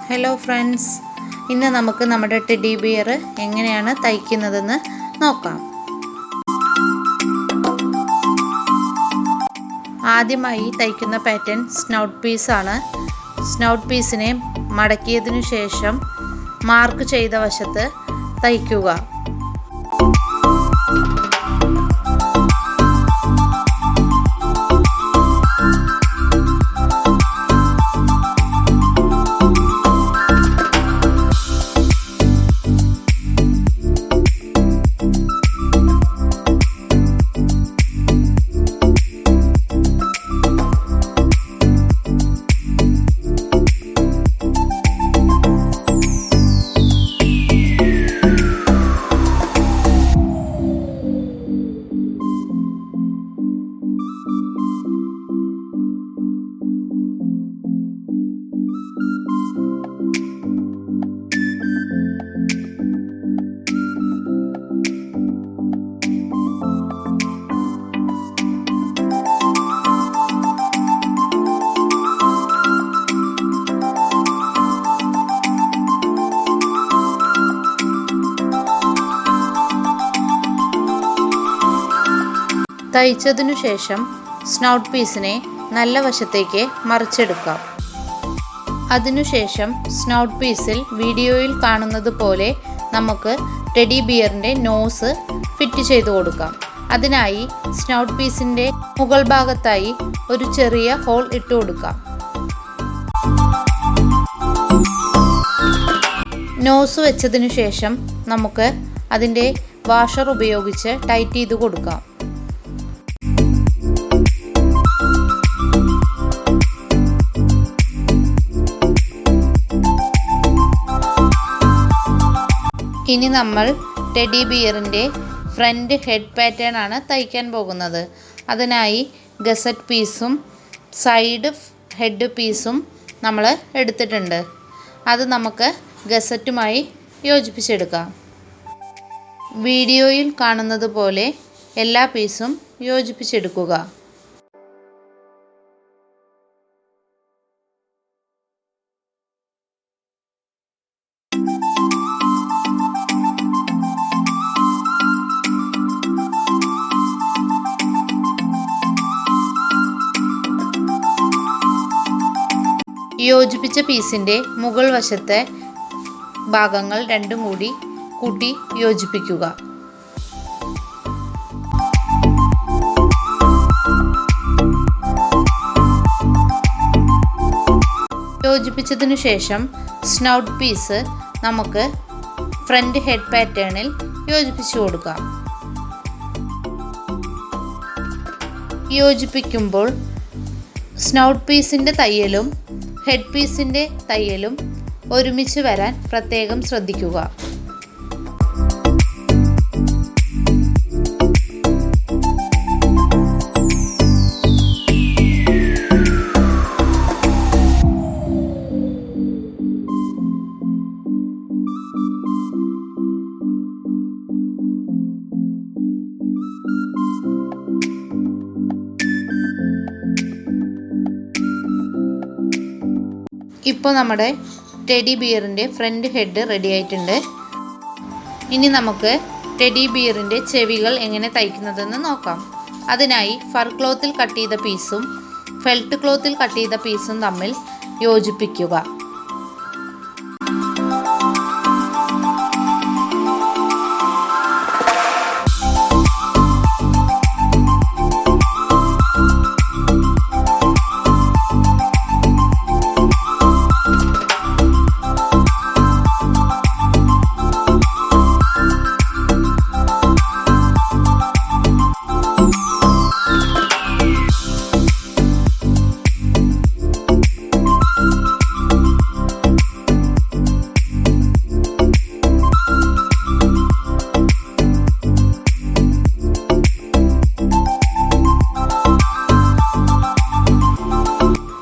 Hello friends, ഇന്ന് നമുക്ക് നമ്മുടെ ടെഡി ബിയർ എങ്ങനെയാണ് തയ്ക്കുന്നതെന്ന് നോക്കാം. ആദ്യമായി തയ്ക്കുന്ന പാറ്റേൺ സ്നൗട്ട് പീസാണ്. സ്നൗട്ട് പീസിനെ മടക്കിയതിനു ശേഷം മാർക്ക് ചെയ്ത വശത്ത് തയ്ക്കുക. തയ്ച്ചതിനു ശേഷം സ്നൗട്ട് പീസിനെ നല്ല വശത്തേക്ക് മറിച്ചെടുക്കാം. അതിനുശേഷം സ്നൗട്ട് പീസിൽ വീഡിയോയിൽ കാണുന്നത് പോലെ നമുക്ക് ടെഡി ബിയറിൻ്റെ നോസ് ഫിറ്റ് ചെയ്ത് കൊടുക്കാം. അതിനായി സ്നൗട്ട് പീസിൻ്റെ മുകൾ ഭാഗത്തായി ഒരു ചെറിയ ഹോൾ ഇട്ട് കൊടുക്കാം. നോസ് വെച്ചതിനു ശേഷം നമുക്ക് അതിൻ്റെ വാഷർ ഉപയോഗിച്ച് ടൈറ്റ് ചെയ്ത് കൊടുക്കാം. ഇനി നമ്മൾ ടെഡി ബിയറിൻ്റെ ഫ്രണ്ട് ഹെഡ് പാറ്റേൺ ആണ് തയ്ക്കാൻ പോകുന്നത്. അതിനായി ഗസറ്റ് പീസും സൈഡ് ഹെഡ് പീസും നമ്മൾ എടുത്തിട്ടുണ്ട്. അത് നമുക്ക് ഗസറ്റുമായി യോജിപ്പിച്ചെടുക്കാം. വീഡിയോയിൽ കാണുന്നത് പോലെ എല്ലാ പീസും യോജിപ്പിച്ചെടുക്കുക. യോജിപ്പിച്ച പീസിൻ്റെ മുകൾ വശത്തെ ഭാഗങ്ങൾ രണ്ടും കൂടി കൂട്ടി യോജിപ്പിക്കുക. യോജിപ്പിച്ചതിനു ശേഷം സ്നൗട്ട് പീസ് നമുക്ക് ഫ്രണ്ട് ഹെഡ് പാറ്റേണിൽ യോജിപ്പിച്ചു കൊടുക്കാം. യോജിപ്പിക്കുമ്പോൾ സ്നൗട്ട് പീസിൻ്റെ തയ്യലും ഹെഡ് പീസിൻ്റെ തയ്യലും ഒരുമിച്ച് വരാൻ പ്രത്യേകം ശ്രദ്ധിക്കുക. ഇപ്പോൾ നമ്മുടെ ടെഡി ബിയറിൻ്റെ ഫ്രണ്ട് ഹെഡ് റെഡി ആയിട്ടുണ്ട്. ഇനി നമുക്ക് ടെഡി ബിയറിൻ്റെ ചെവികൾ എങ്ങനെ തയ്ക്കുന്നതെന്ന് നോക്കാം. അതിനായി ഫർ ക്ലോത്തിൽ കട്ട് ചെയ്ത പീസും ഫെൽറ്റ് ക്ലോത്തിൽ കട്ട് ചെയ്ത പീസും തമ്മിൽ യോജിപ്പിക്കുക.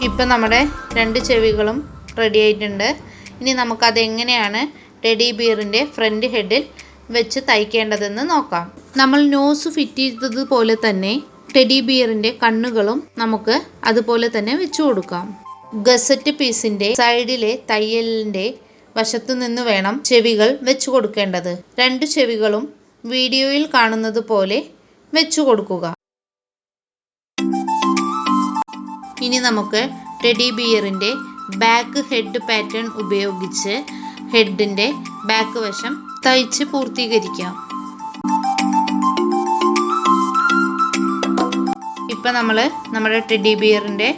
ഇപ്പം നമ്മുടെ രണ്ട് ചെവികളും റെഡി ആയിട്ടുണ്ട്. ഇനി നമുക്കതെങ്ങനെയാണ് ടെഡി ബിയറിൻ്റെ ഫ്രണ്ട് ഹെഡിൽ വെച്ച് തയ്ക്കേണ്ടതെന്ന് നോക്കാം. നമ്മൾ നോസ് ഫിറ്റ് ചെയ്തതുപോലെ തന്നെ ടെഡി ബിയറിൻ്റെ കണ്ണുകളും നമുക്ക് അതുപോലെ തന്നെ വെച്ചു കൊടുക്കാം. ഗസറ്റ് പീസിൻ്റെ സൈഡിലെ തയ്യലിൻ്റെ വശത്തു നിന്ന് വേണം ചെവികൾ വെച്ചു കൊടുക്കേണ്ടത്. 2 ചെവികളും വീഡിയോയിൽ കാണുന്നത് പോലെ വെച്ചു കൊടുക്കുക. ഇനി നമുക്ക് ടെഡി ബിയറിൻ്റെ ബാക്ക് ഹെഡ് പാറ്റേൺ ഉപയോഗിച്ച് ഹെഡിൻ്റെ ബാക്ക് വശം തയ്ച്ച് പൂർത്തീകരിക്കാം. ഇപ്പം നമ്മൾ നമ്മുടെ ടെഡി ബിയറിൻ്റെ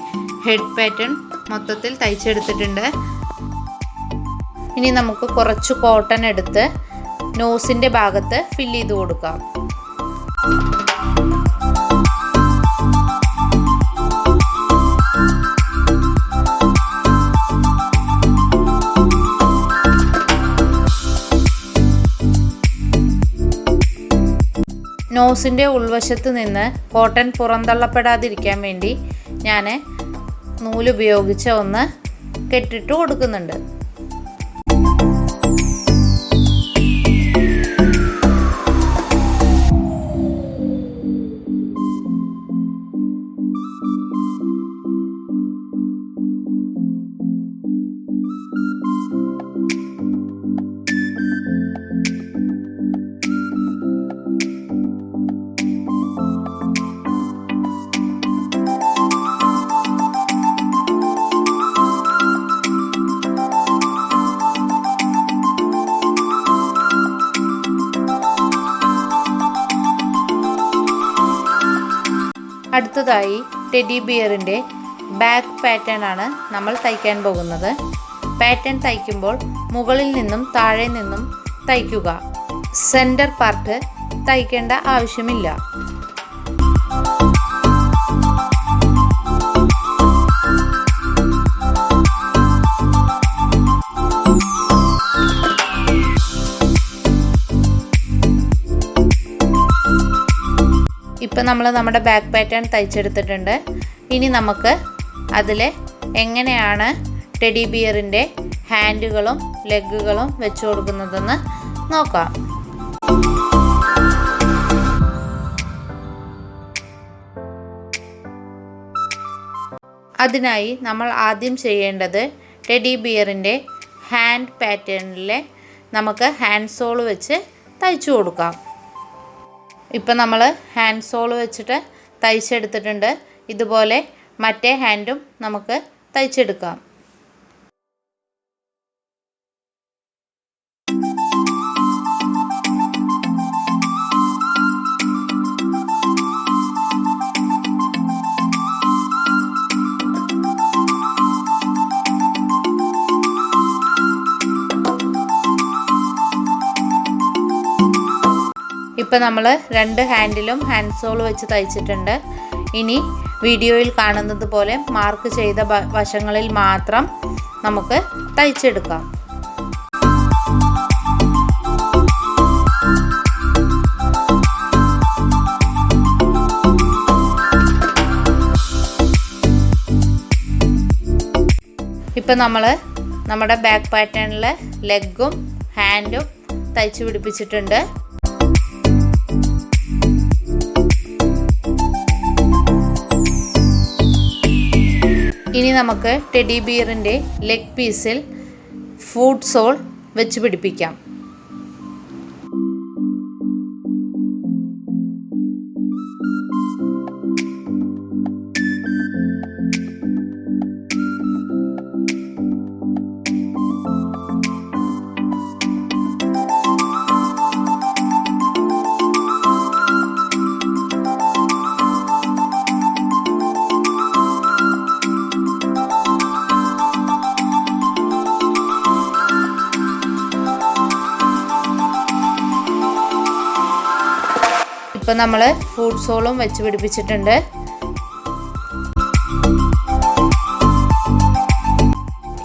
ഹെഡ് പാറ്റേൺ മൊത്തത്തിൽ തയ്ച്ചെടുത്തിട്ടുണ്ട്. ഇനി നമുക്ക് കുറച്ച് കോട്ടൺ എടുത്ത് നോസിൻ്റെ ഭാഗത്ത് ഫില്ല് ചെയ്ത് കൊടുക്കാം. നോസിൻ്റെ ഉൾവശത്ത് നിന്ന് കോട്ടൺ പുറന്തള്ളപ്പെടാതിരിക്കാൻ വേണ്ടി ഞാൻ നൂലുപയോഗിച്ച് ഒന്ന് കെട്ടിട്ട് കൊടുക്കുന്നുണ്ട്. അടുത്തതായി ടെഡി ബിയറിൻ്റെ ബാക്ക് പാറ്റേൺ ആണ് നമ്മൾ തയ്ക്കാൻ പോകുന്നത്. പാറ്റേൺ തയ്ക്കുമ്പോൾ മുകളിൽ നിന്നും താഴെ നിന്നും തയ്ക്കുക. സെൻറ്റർ പാർട്ട് തയ്ക്കേണ്ട ആവശ്യമില്ല. ഇപ്പം നമ്മൾ നമ്മുടെ ബാക്ക് പാറ്റേൺ തയ്ച്ചെടുത്തിട്ടുണ്ട്. ഇനി നമുക്ക് അതിൽ എങ്ങനെയാണ് ടെഡി ബിയറിൻ്റെ ഹാൻഡുകളും ലെഗുകളും വെച്ച് കൊടുക്കുന്നതെന്ന് നോക്കാം. അതിനായി നമ്മൾ ആദ്യം ചെയ്യേണ്ടത് ടെഡി ബിയറിൻ്റെ ഹാൻഡ് പാറ്റേണിലെ നമുക്ക് ഹാൻഡ് സോൾ വെച്ച് തയ്ച്ചു കൊടുക്കാം. ഇപ്പം നമ്മൾ ഹാൻഡ് സോൾ വെച്ചിട്ട് തയ്ച്ചെടുത്തിട്ടുണ്ട്. ഇതുപോലെ മറ്റേ ഹാൻഡും നമുക്ക് തയ്ച്ചെടുക്കാം. ഇപ്പം നമ്മൾ 2 ഹാൻഡിലും ഹാൻഡ് സോൾ വെച്ച് തയ്ച്ചിട്ടുണ്ട്. ഇനി വീഡിയോയിൽ കാണുന്നത് പോലെ മാർക്ക് ചെയ്ത വശങ്ങളിൽ മാത്രം നമുക്ക് തയ്ച്ചെടുക്കാം. ഇപ്പം നമ്മൾ നമ്മുടെ ബാക്ക് പാറ്റേണിൽ ലെഗും ഹാൻഡും തയ്ച്ചു പിടിപ്പിച്ചിട്ടുണ്ട്. ഇനി നമുക്ക് ടെഡി ബിയറിൻ്റെ ലെഗ് പീസിൽ ഫുഡ് സോൾ വെച്ച് പിടിപ്പിക്കാം. ഇപ്പം നമ്മൾ ഫുഡ് സോളും വെച്ച് പിടിപ്പിച്ചിട്ടുണ്ട്.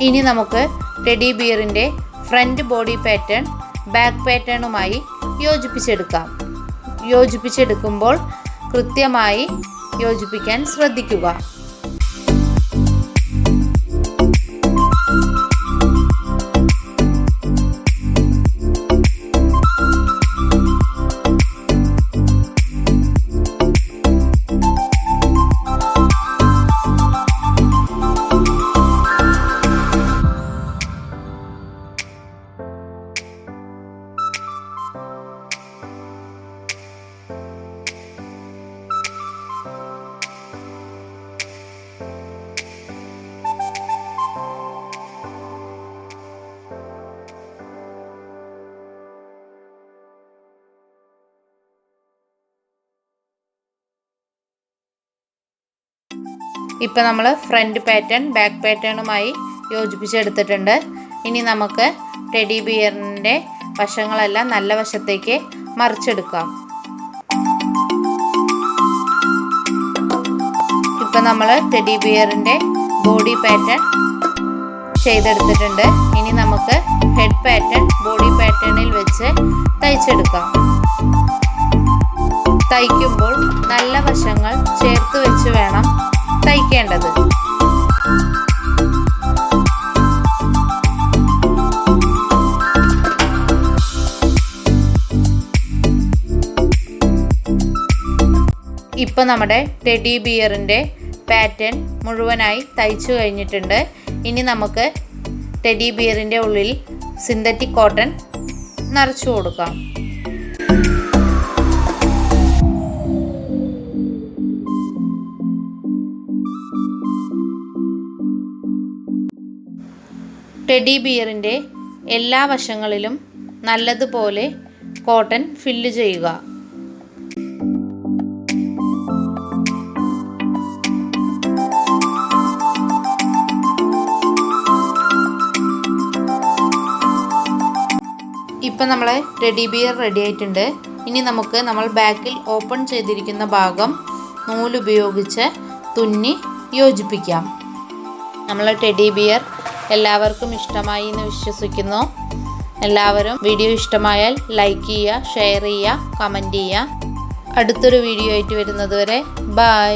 ഇനി നമുക്ക് ടെഡി ബിയറിൻ്റെ ഫ്രണ്ട് ബോഡി പാറ്റേൺ ബാക്ക് പാറ്റേണുമായി യോജിപ്പിച്ചെടുക്കുമ്പോൾ കൃത്യമായി യോജിപ്പിക്കാൻ ശ്രദ്ധിക്കുക. ഇപ്പോൾ നമ്മൾ ഫ്രണ്ട് പാറ്റേൺ ബാക്ക് പാറ്റേണുമായി യോജിപ്പിച്ചെടുത്തിട്ടുണ്ട്. ഇനി നമുക്ക് ടെഡി ബിയറിൻ്റെ വശങ്ങളെല്ലാം നല്ല വശത്തേക്ക് മറിച്ചെടുക്കാം. ഇപ്പം നമ്മൾ ടെഡി ബിയറിൻ്റെ ബോഡി പാറ്റേൺ ചെയ്തെടുത്തിട്ടുണ്ട്. ഇനി നമുക്ക് ഹെഡ് പാറ്റേൺ ബോഡി പാറ്റേണിൽ വെച്ച് തയ്ച്ചെടുക്കാം. തയ്ക്കുമ്പോൾ നല്ല വശങ്ങൾ ചേർത്ത് വെച്ച് വേണം തയ്ക്കേണ്ടത്. ഇപ്പോൾ നമ്മുടെ ടെഡി ബിയറിൻ്റെ പാറ്റേൺ മുഴുവനായി തയ്ച്ചു കഴിഞ്ഞിട്ടുണ്ട്. ഇനി നമുക്ക് ടെഡി ബിയറിൻ്റെ ഉള്ളിൽ സിന്തറ്റിക് കോട്ടൺ നിറച്ചു കൊടുക്കാം. ടെഡി ബിയറിൻ്റെ എല്ലാ വശങ്ങളിലും നല്ലതുപോലെ കോട്ടൺ ഫില്ല് ചെയ്യുക. ഇപ്പം നമ്മളെ ടെഡി ബിയർ റെഡി ആയിട്ടുണ്ട്. ഇനി നമുക്ക് നമ്മൾ ബാക്കിൽ ഓപ്പൺ ചെയ്തിരിക്കുന്ന ഭാഗം നൂലുപയോഗിച്ച് തുന്നി യോജിപ്പിക്കാം. നമ്മളെ ടെഡി ബിയർ എല്ലാവർക്കും ഇഷ്ടമായി എന്ന് വിശ്വസിക്കുന്നു. എല്ലാവരും വീഡിയോ ഇഷ്ടമായാൽ ലൈക്ക് ചെയ്യുക, ഷെയർ ചെയ്യുക, കമൻറ്റ് ചെയ്യുക. അടുത്തൊരു വീഡിയോ ആയിട്ട് വരുന്നത് വരെ ബൈ.